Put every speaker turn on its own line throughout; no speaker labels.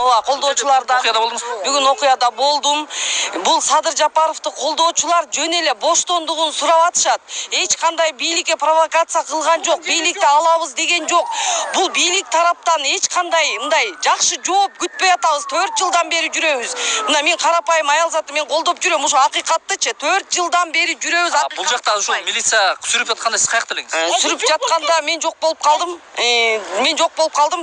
ооба, колдоочулардан.
Окуяда болдуңуз?
Бүгүн окуяда болдум. Бул Садыр Жапаровду колдоочулар жөн эле боштондугун сурап атышат. Эч кандай бийликке провокация кылган жок, бийликти алабыз деген жок. Бул бийлик тараптан эч кандай мындай жакшы жооп күтпөй атабыз. 4 жылдан бери жүрөбүз. Мына мен карапайым аялзатты мен колдоп жүрөм. Ушу акыйкаттычы 4 жылдан бери жүрөбүз.
Бул жакта ушул милиция сүрүп атканда сиз каякта элеңиз?
Сүрүп жатканда мен жок болуп калдым.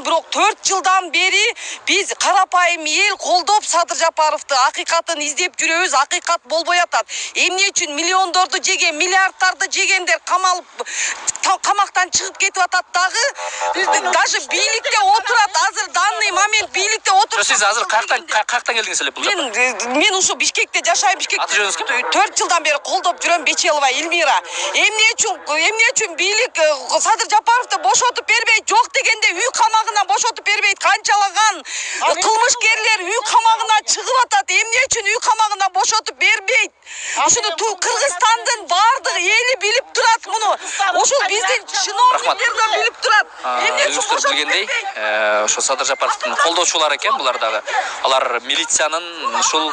Бирок 4 жылдан бери биз карапайым эл колдоп Садыр Жапаровду акыйкатын издеп жүрөбүз. Акыйкат болбой атат. Эмне үчүн миллиондорду жеген, миллиардтарды жегендер камалып камактан чыгып кетип атат дагы. Даже бийликте отурат. Азыр данный момент бийликте отуруп.
Сиз азыр каяктан келдиңиз эле бул жакка?
Мен ушу Бишкекте жашайм. Бишкекте
аты жөнүңүз ким?
4 жылдан бери колдоп жүрөм. Бечелова Эльмира. Эмне үчүн бийлик Садыр Жапаровду бошотуп бербейт? Жок дегенде үй камагынан бошотуп бербейт. Канчалаган кылмышкерлер үй камагынан чыгып атат. Эмне үчүн үй камагынан бошотуп бербейт? Ушуну Кыргызстандын бардык эли билип турат муну. Ушул биздин чиновниктер да билип турат. Эмне үчүн
Өзүңүздөр билгендей, ошо Садыр Жапаровдун колдоочулары экен булар дагы. Алар милициянын ушул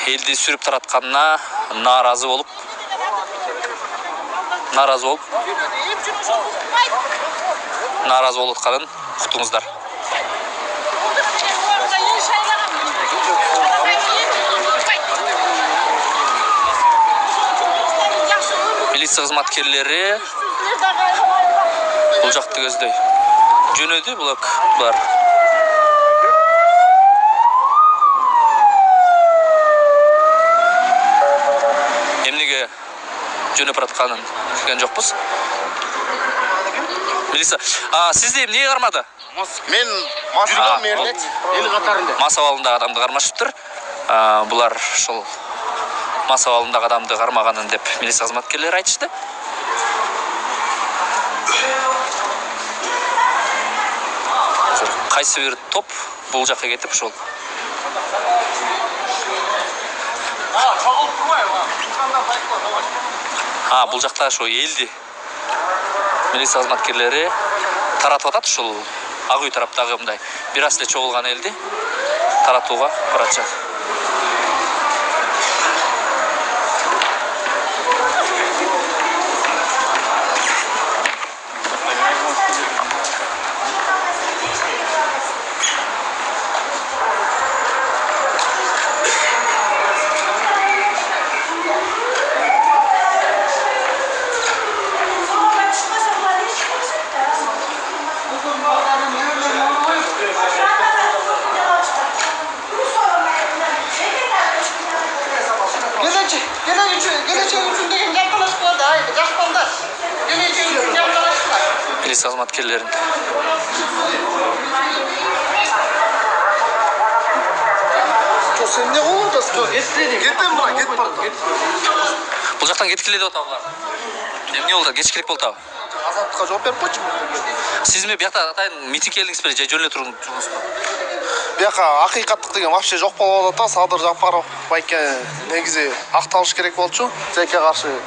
элди сүрүп таратканына нааразы болуп атканын уктуңуздар. Милиция кызматкерлери бул жакты көздөй жөнөдү булар. Эмнеге жөнөп баратканын билген жокпуз. Милиция, сизди эмнеге кармады?
Мен жүргөн мердек эл катарында.
Мас абалындагы адамды кармашыптыр. Булар ошол мас абалындагы адамды кармаганын деп милиция кызматкерлери айтышты. Кайсы бир топ бул жакка кетип ошол бул жакта ошо элди милиция кызматкерлери таратып атат. Ушул ак үй тараптагы мындай бир аз эле чогулган элди таратууга баратышат. Милиция кызматкерлерин
Sen ne olur da sto? Кетем бара, кетип барат.
бул жактан кеткиле деп атабы булар. Эмне болду? Кеч керек болду.
Азаттыкка жооп берип койчу.
Сиз эмне биякта атайын митинг келдиңизби же жөн эле турдуңузбу?
Бияка акыйкаттык деген вообще жок болуп атат. Садыр Жапаров байке негизи акталыш керек болчу. Жеке каршы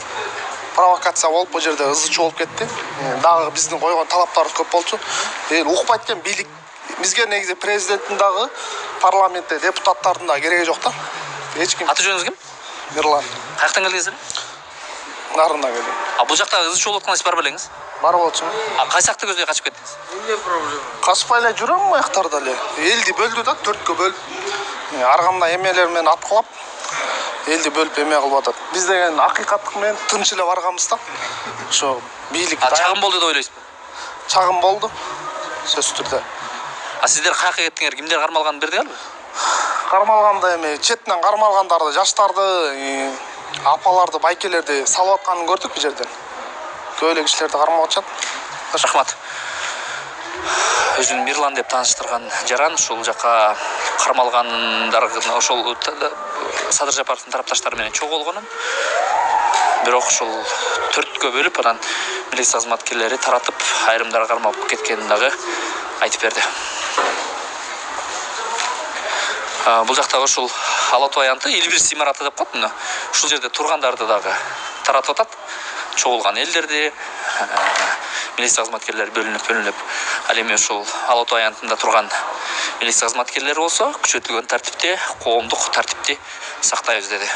провокация болуп бул жерде ызычуу болуп кетти. Дагы биздин койгон талаптарыбыз көп болчу. Укпайт экен бийлик. Бизге негизи президенттин дагы парламентте депутаттардын да кереги жок да. Эч ким.
Аты жөнүңүз ким?
Мирлан.
Каяктан келдиңиз?
Нарындан келдим.
Бул жакта ызычуу болуп атканда сиз барып элеңиз?
Барып болчу.
Кайсы жакты көздөй качып кеттиңиз?
Эмне проблема? Качпай эле жүрөм аяктарда эле. Элди бөлдү да, 4кө бөлүп. Аргамда эмелер менен аткылап элди бөлүп эме кылып атат. Биз деген акыйкаттык менен тынч эле барганбыз да. Ошо бийлик
чагым болду деп ойлойсузбу?
Чагым болду. Сөзсүз түрдө.
Сиздер каяка кеттиңер? Кимдер кармалганын бердиңерби?
Кармалганда эми четинен кармалгандарды, жаштарды, апаларды, байкелерди салып атканын көрдүк бу жерден. Көп эле кишилерди кармап атышат.
Рахмат. Өзүн Мирлан деп тааныштырган жаран ушул жакка кармалгандарды ошол Садыр Жапаровдун тарапташтары менен чогуу болгонун. Бирок ушул 4кө бөлүп анан милиция кызматкерлери таратып айрымдары кармап кеткенин дагы айтып берди. Бул жактагы ушул Алатуу аянты Элбирс имараты деп коет мына. Ушул жерде тургандарды дагы таратып атат. Чогулган элдерди, милиция кызматкерлери бөлүнүп ал эми ушул Ала Тоо аянтында турган милиция кызматкерлери болсо күчөтүлгөн тартипте коомдук тартипти сактайбыз деди.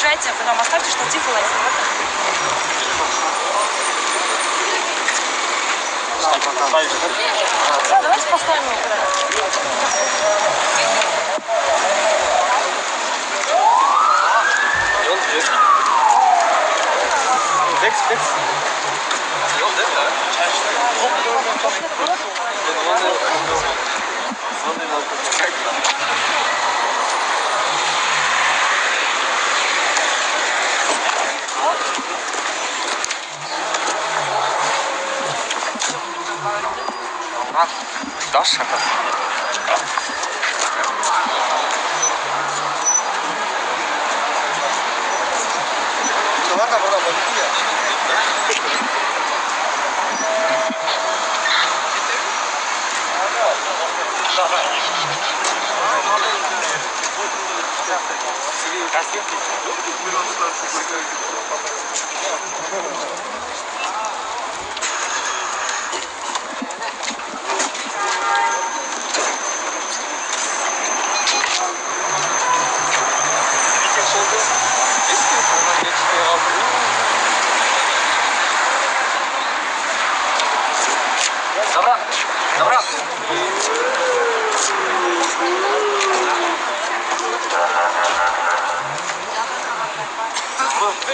Уезжайте, вы нам оставьте штатив и лайф. Да, давайте поставим его
Даша.
Добра.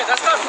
Доставь.